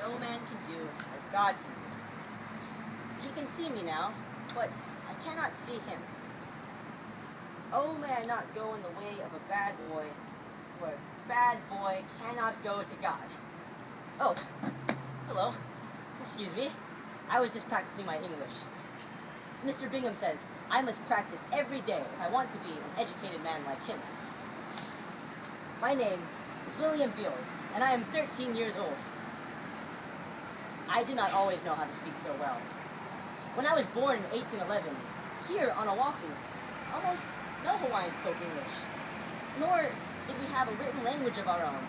no man can do as God can do. He can see me now, but I cannot see him. Oh, may I not go in the way of a bad boy, for a bad boy cannot go to God. Oh, hello. Excuse me. I was just practicing my English. Mr. Bingham says I must practice every day if I want to be an educated man like him. My name is William Beals, and I am 13 years old. I did not always know how to speak so well. When I was born in 1811, here on Oahu, almost no Hawaiians spoke English, nor did we have a written language of our own.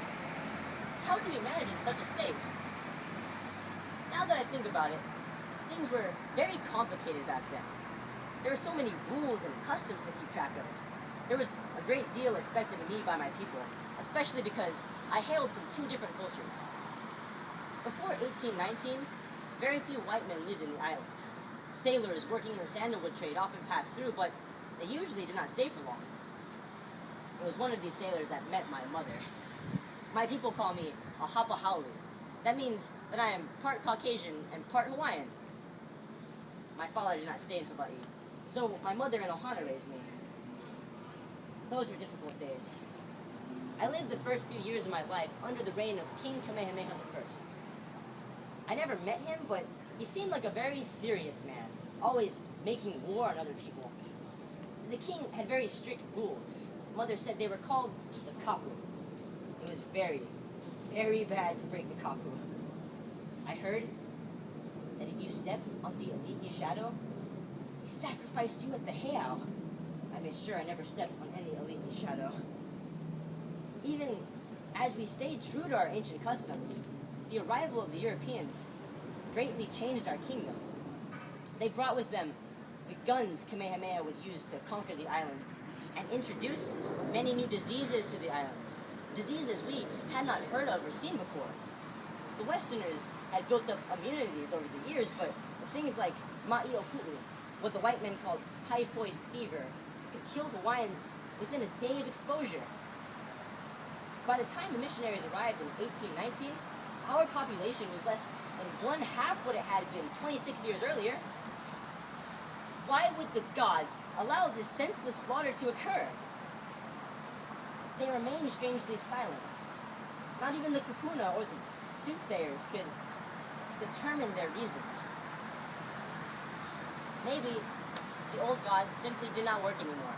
How could we manage in such a state? Now that I think about it, things were very complicated back then. There were so many rules and customs to keep track of. There was a great deal expected of me by my people, especially because I hailed from two different cultures. Before 1819, very few white men lived in the islands. Sailors working in the sandalwood trade often passed through, but they usually did not stay for long. It was one of these sailors that met my mother. My people call me a hapa. That means that I am part Caucasian and part Hawaiian. My father did not stay in Hawaii, so my mother and Ohana raised me. Those were difficult days. I lived the first few years of my life under the reign of King Kamehameha I. I never met him, but he seemed like a very serious man, always making war on other people. The king had very strict rules. Mother said they were called the kapu. It was very, very bad to break the kapu. I heard that if you stepped on the Aliti shadow, he sacrificed you at the heiau. I made sure I never stepped on any Aliti shadow. Even as we stayed true to our ancient customs, the arrival of the Europeans greatly changed our kingdom. They brought with them the guns Kamehameha would use to conquer the islands, and introduced many new diseases to the islands, diseases we had not heard of or seen before. The Westerners had built up immunities over the years, but things like ma'iokulu, what the white men called typhoid fever, could kill Hawaiians within a day of exposure. By the time the missionaries arrived in 1819, our population was less than one half what it had been 26 years earlier. Why would the gods allow this senseless slaughter to occur? They remained strangely silent. Not even the kahuna or the soothsayers could determine their reasons. Maybe the old gods simply did not work anymore.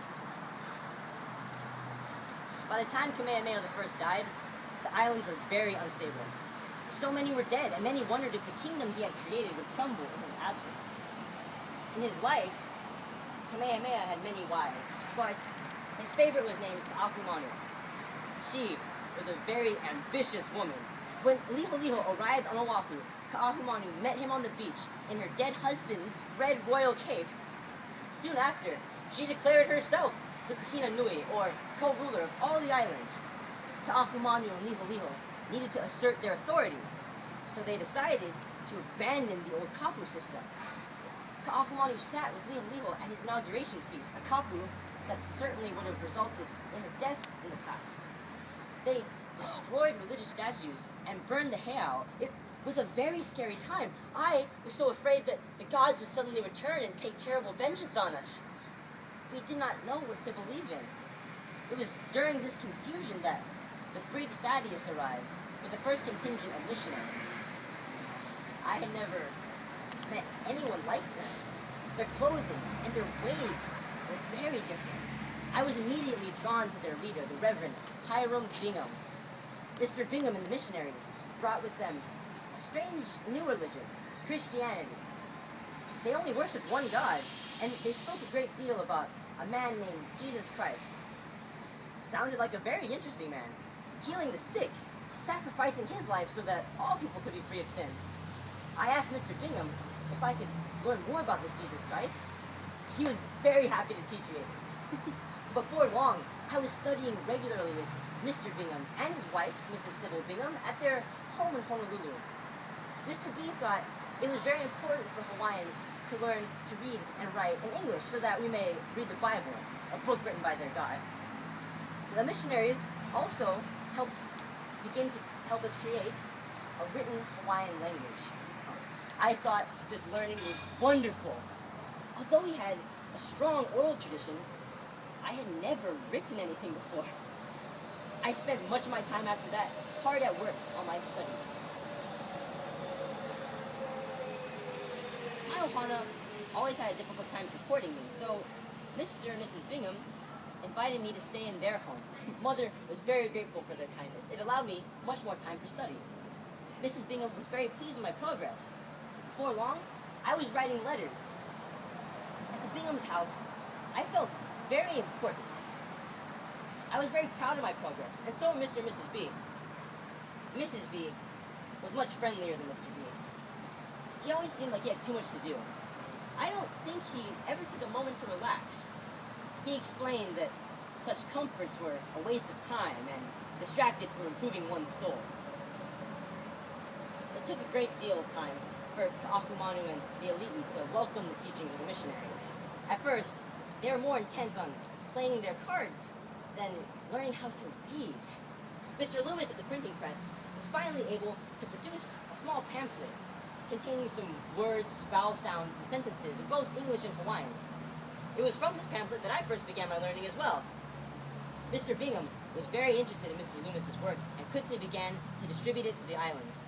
By the time Kamehameha I died, the islands were very unstable. So many were dead, and many wondered if the kingdom he had created would crumble in his absence. In his life, Kamehameha had many wives, but his favorite was named Kaahumanu. She was a very ambitious woman. When Liholiho arrived on Oahu, Kaahumanu met him on the beach in her dead husband's red royal cape. Soon after, she declared herself the Kahina Nui, or co-ruler of all the islands. Kaahumanu and Liholiho needed to assert their authority, so they decided to abandon the old kapu system. Kaahumanu sat with Liholiho at his inauguration feast, a kapu that certainly would have resulted in her death in the past. They destroyed religious statues and burned the heiau. It was a very scary time. I was so afraid that the gods would suddenly return and take terrible vengeance on us. We did not know what to believe in. It was during this confusion that the brig Thaddeus arrived with the first contingent of missionaries. I had never met anyone like them. Their clothing and their ways were very different. I was immediately drawn to their leader, the Reverend Hiram Bingham. Mr. Bingham and the missionaries brought with them a strange new religion, Christianity. They only worshiped one God, and they spoke a great deal about a man named Jesus Christ. Sounded like a very interesting man, healing the sick, sacrificing his life so that all people could be free of sin. I asked Mr. Bingham if I could learn more about this Jesus Christ. He was very happy to teach me. Before long, I was studying regularly with Mr. Bingham and his wife, Mrs. Sybil Bingham, at their home in Honolulu. Mr. B thought it was very important for Hawaiians to learn to read and write in English so that we may read the Bible, a book written by their God. The missionaries also begin to help us create a written Hawaiian language. I thought this learning was wonderful. Although we had a strong oral tradition, I had never written anything before. I spent much of my time after that hard at work on my studies. My ohana always had a difficult time supporting me, so Mr. and Mrs. Bingham invited me to stay in their home. Mother was very grateful for their kindness. It allowed me much more time for study. Mrs. Bingham was very pleased with my progress. Before long, I was writing letters. At the Bingham's house, I felt very important. I was very proud of my progress, and so were Mr. and Mrs. B. Mrs. B was much friendlier than Mr. B. He always seemed like he had too much to do. I don't think he ever took a moment to relax. He explained that such comforts were a waste of time and distracted from improving one's soul. It took a great deal of time for Kaahumanu and the elite to welcome the teachings of the missionaries. At first, they were more intent on playing their cards than learning how to read. Mr. Loomis at the printing press was finally able to produce a small pamphlet containing some words, vowel sounds, and sentences in both English and Hawaiian. It was from this pamphlet that I first began my learning as well. Mr. Bingham was very interested in Mr. Loomis's work and quickly began to distribute it to the islands.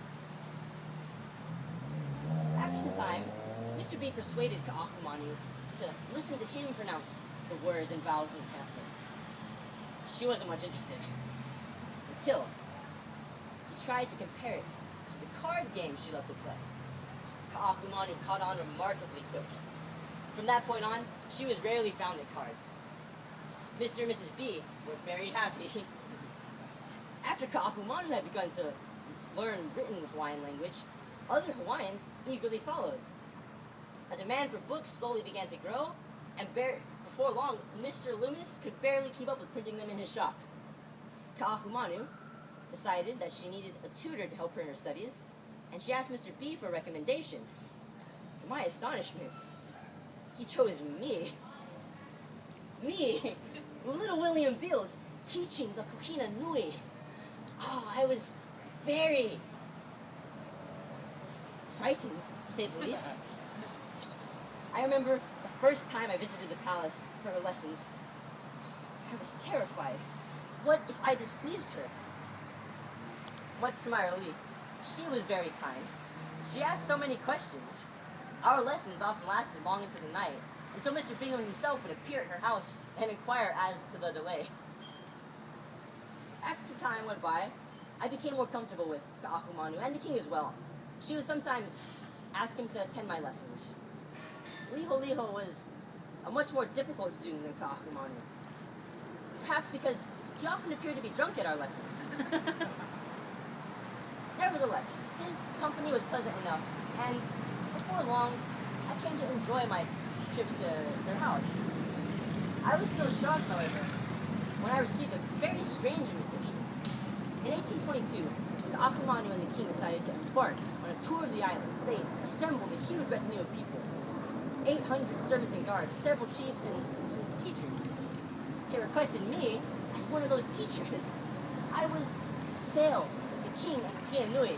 After some time, Mr. B persuaded Kaahumanu to listen to him pronounce the words and vowels of the pamphlet. She wasn't much interested, until he tried to compare it to the card game she loved to play. Kaahumanu caught on remarkably quick. From that point on, she was rarely found at cards. Mr. and Mrs. B were very happy. After Kaahumanu had begun to learn written Hawaiian language, other Hawaiians eagerly followed. A demand for books slowly began to grow, and before long, Mr. Loomis could barely keep up with printing them in his shop. Kaahumanu decided that she needed a tutor to help her in her studies, and she asked Mr. B for a recommendation. To my astonishment, he chose me. Me, little William Beals, teaching the Kuhina Nui. Oh, I was very frightened, to say the least. I remember the first time I visited the palace for her lessons. I was terrified. What if I displeased her? Much to my relief, she was very kind. She asked so many questions. Our lessons often lasted long into the night, until Mr. Bingham himself would appear at her house and inquire as to the delay. After time went by, I became more comfortable with Kaahumanu and the king as well. She would sometimes ask him to attend my lessons. Liho was a much more difficult student than Kaahumanu. Perhaps because he often appeared to be drunk at our lessons. Nevertheless, his company was pleasant enough, and before long, I came to enjoy my trips to their house. I was still shocked, however, when I received a very strange invitation. In 1822, Kaahumanu and the king decided to embark on a tour of the islands. They assembled a huge retinue of people, 800 servants and guards, several chiefs, and some teachers. They requested me as one of those teachers. I was to sail with the king and Kuhina Nui.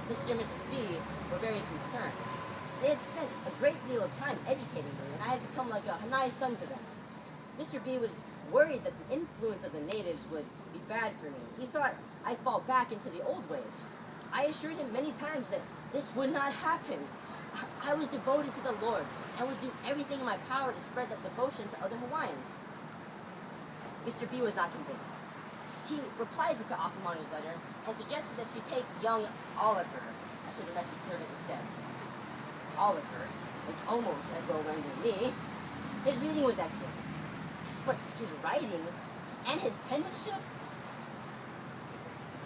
Mr. and Mrs. B were very concerned. They had spent a great deal of time educating me, and I had become like a Hanai son to them. Mr. B was worried that the influence of the natives would be bad for me. He thought I'd fall back into the old ways. I assured him many times that this would not happen. I was devoted to the Lord and would do everything in my power to spread that devotion to other Hawaiians. Mr. B was not convinced. He replied to Kaahumunu's letter and suggested that she take young Oliver as her domestic servant instead. Oliver was almost as well learned as me. His reading was excellent, but his writing and his penmanship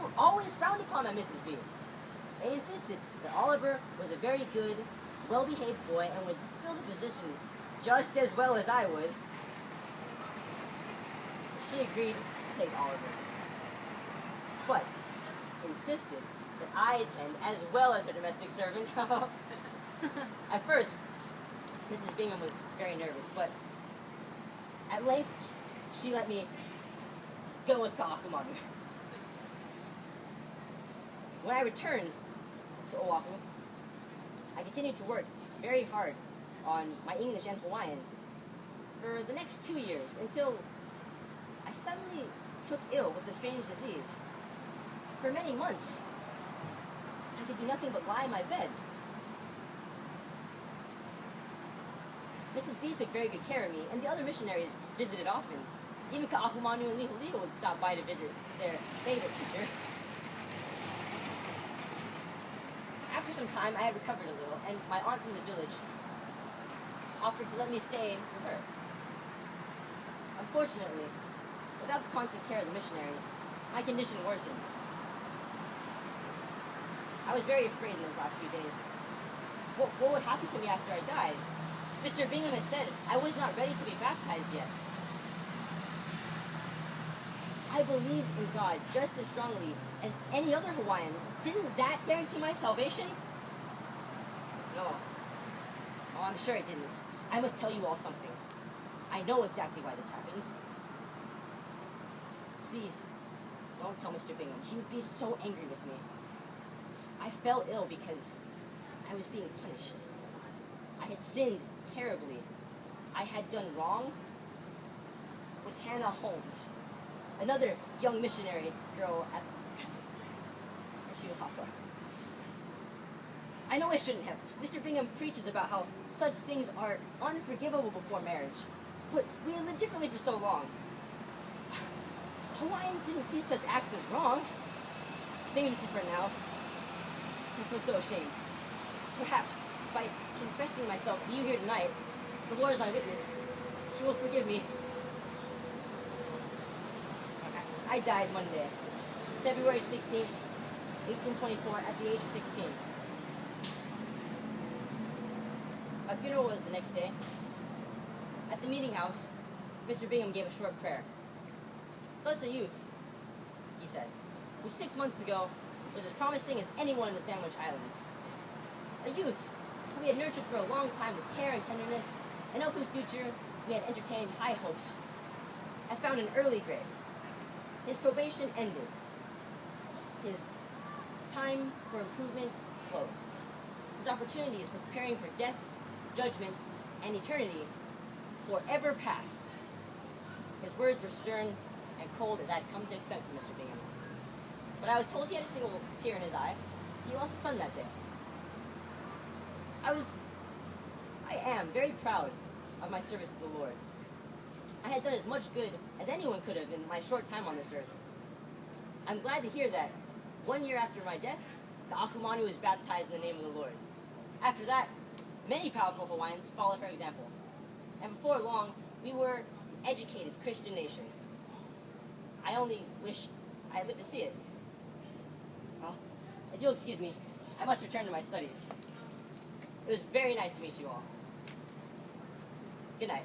were always frowned upon by Mrs. B. They insisted that Oliver was a very good, well-behaved boy and would fill the position just as well as I would. She agreed to take Oliver, but insisted that I attend as well as her domestic servant. At first, Mrs. Bingham was very nervous, but at length, she let me go with Kaahumanu. When I returned to Oahu, I continued to work very hard on my English and Hawaiian for the next 2 years until I suddenly took ill with a strange disease. For many months, I could do nothing but lie in my bed. Mrs. B took very good care of me, and the other missionaries visited often. Even Kaahumanu and Liho would stop by to visit their favorite teacher. After some time, I had recovered a little, and my aunt from the village offered to let me stay with her. Unfortunately, without the constant care of the missionaries, my condition worsened. I was very afraid in those last few days. What would happen to me after I died? Mr. Bingham had said I was not ready to be baptized yet. I believed in God just as strongly as any other Hawaiian. Didn't that guarantee my salvation? No. Oh, I'm sure it didn't. I must tell you all something. I know exactly why this happened. Please, don't tell Mr. Bingham. He would be so angry with me. I fell ill because I was being punished. I had sinned terribly. I had done wrong with Hannah Holmes, another young missionary girl at she was hapa. I know I shouldn't have. Mr. Bingham preaches about how such things are unforgivable before marriage, but we have lived differently for so long. Hawaiians didn't see such acts as wrong. Things are different now. I feel so ashamed. Perhaps by confessing myself to you here tonight, the Lord is my witness. He will forgive me. I died Monday, February 16th, 1824, at the age of 16. My funeral was the next day. At the meeting house, Mr. Bingham gave a short prayer. Thus a youth, he said, who 6 months ago was as promising as anyone in the Sandwich Islands. A youth who we had nurtured for a long time with care and tenderness, and of whose future we had entertained high hopes, has found an early grave. His probation ended. His time for improvement closed. His opportunities for preparing for death, judgment, and eternity forever past. His words were stern and cold as I had come to expect from Mr. Bingham. But I was told he had a single tear in his eye. He lost a son that day. I am very proud of my service to the Lord. I had done as much good as anyone could have in my short time on this earth. I'm glad to hear that 1 year after my death, Kaahumanu was baptized in the name of the Lord. After that, many powerful Hawaiians followed her example. And before long, we were an educated Christian nation. I only wish I had lived to see it. Well, if you'll excuse me, I must return to my studies. It was very nice to meet you all. Good night.